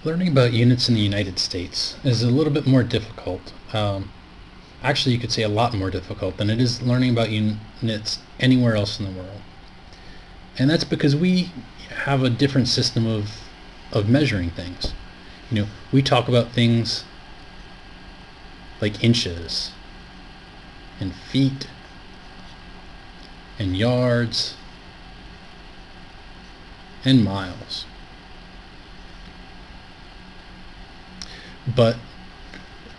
Learning about units in the United States is a little bit more difficult. Actually, you could say a lot more difficult than it is learning about units anywhere else in the world. And that's because we have a different system of measuring things. We talk about things like inches and feet and yards and miles.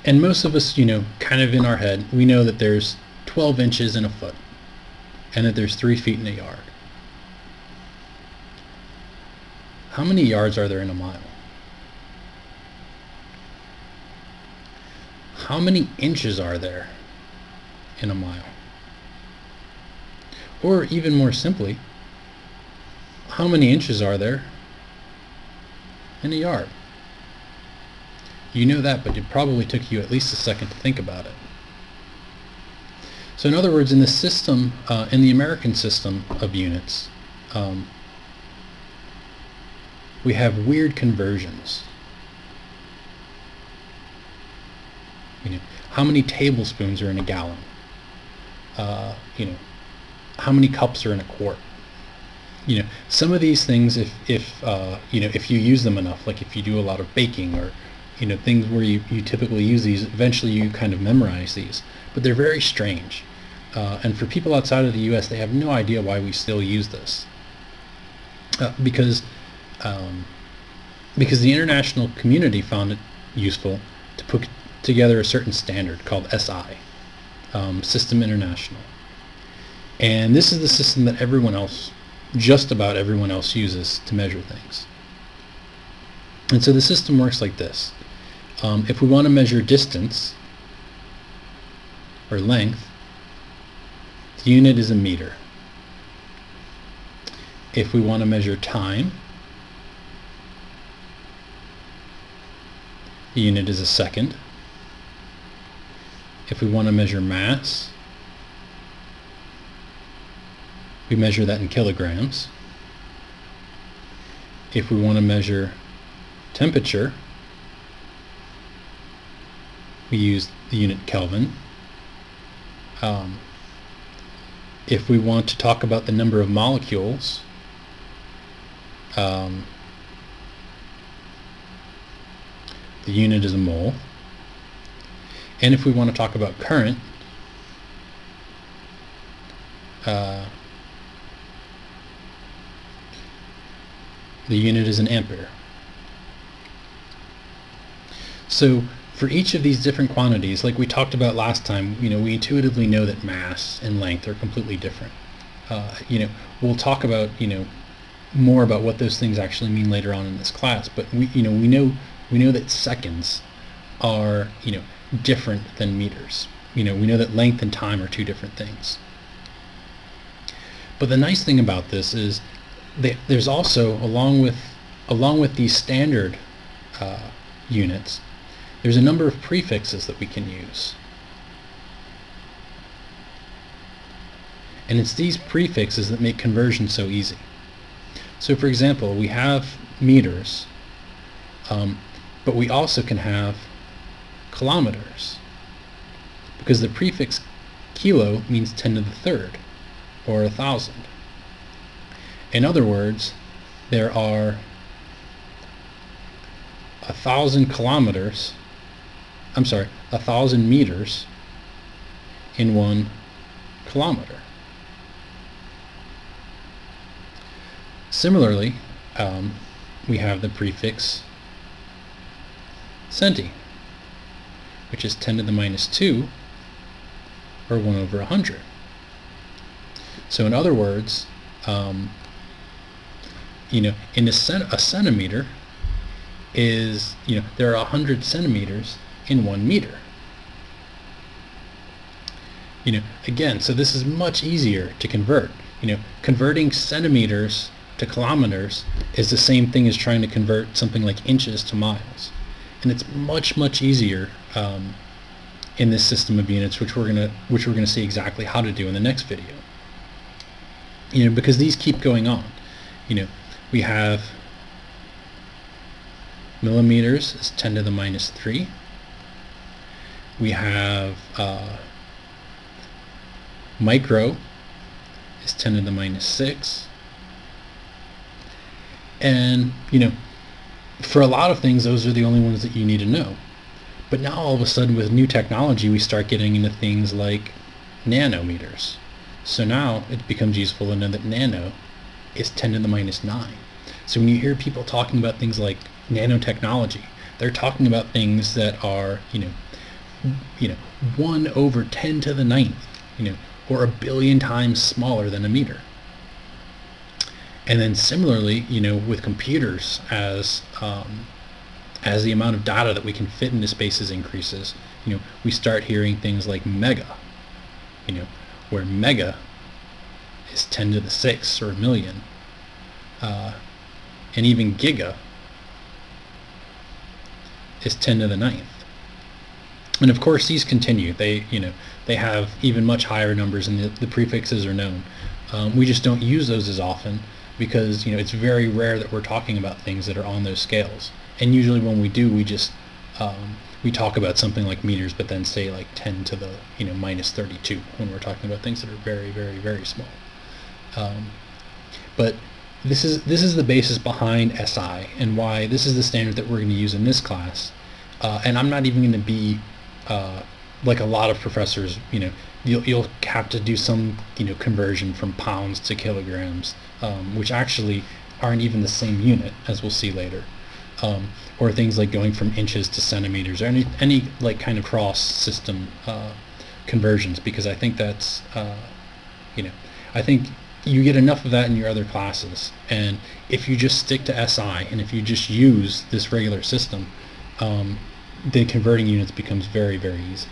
And most of us, kind of in our head, we know that there's 12 inches in a foot and that there's 3 feet in a yard. How many yards are there in a mile? How many inches are there in a mile? Or even more simply, how many inches are there in a yard? You know that, but it probably took you at least a second to think about it. So in other words, in the system, in the American system of units, we have weird conversions. How many tablespoons are in a gallon? How many cups are in a quart? Some of these things, if you use them enough, like if you do a lot of baking or things where you typically use these, eventually you kind of memorize these, but they're very strange. And for people outside of the US, they have no idea why we still use this. Because the international community found it useful to put together a certain standard called SI, System International. And this is the system that just about everyone else uses to measure things. And so the system works like this. If we want to measure distance or length, the unit is a meter. If we want to measure time, the unit is a second. If we want to measure mass, we measure that in kilograms. If we want to measure temperature, we use the unit Kelvin. If we want to talk about the number of molecules, the unit is a mole. And if we want to talk about current, the unit is an ampere. So for each of these different quantities, like we talked about last time, we intuitively know that mass and length are completely different. We'll talk about more about what those things actually mean later on in this class, but we know that seconds are different than meters. We know that length and time are two different things. But the nice thing about this is there's also, along with these standard units, there's a number of prefixes that we can use. And it's these prefixes that make conversion so easy. So for example, we have meters, but we also can have kilometers, because the prefix kilo means 10 to the third, or 1,000. In other words, there are 1,000 meters in 1 kilometer. Similarly, we have the prefix centi, which is 10 to the minus 2, or 1 over 100. So in other words, in a centimeter is, there are 100 centimeters in 1 meter. Again, so this is much easier to convert. Converting centimeters to kilometers is the same thing as trying to convert something like inches to miles. And it's much, much easier in this system of units, which we're gonna see exactly how to do in the next video. Because these keep going on. We have Millimeters is 10 to the minus 3. We have micro is 10 to the minus 6. And, for a lot of things, those are the only ones that you need to know. But now all of a sudden with new technology, we start getting into things like nanometers. So now it becomes useful to know that nano is 10 to the minus 9. So when you hear people talking about things like nanotechnology, they're talking about things that are, 1 over 10 to the ninth, or a billion times smaller than a meter. And then similarly, with computers, as the amount of data that we can fit into spaces increases, we start hearing things like mega, where mega is 10 to the 6 or a million, and even giga is 10 to the ninth. And of course these continue. They have even much higher numbers, and the prefixes are known. We just don't use those as often because it's very rare that we're talking about things that are on those scales. And usually when we do, we just we talk about something like meters, but then say like 10 to the minus 32 when we're talking about things that are very, very, very small. But this is the basis behind SI and why this is the standard that we're going to use in this class. And I'm not even going to be like a lot of professors. You'll have to do some conversion from pounds to kilograms, which actually aren't even the same unit, as we'll see later. Or things like going from inches to centimeters, or any like kind of cross system conversions, because I think that's I think you get enough of that in your other classes, and if you just stick to SI and if you just use this regular system, then converting units becomes very, very easy.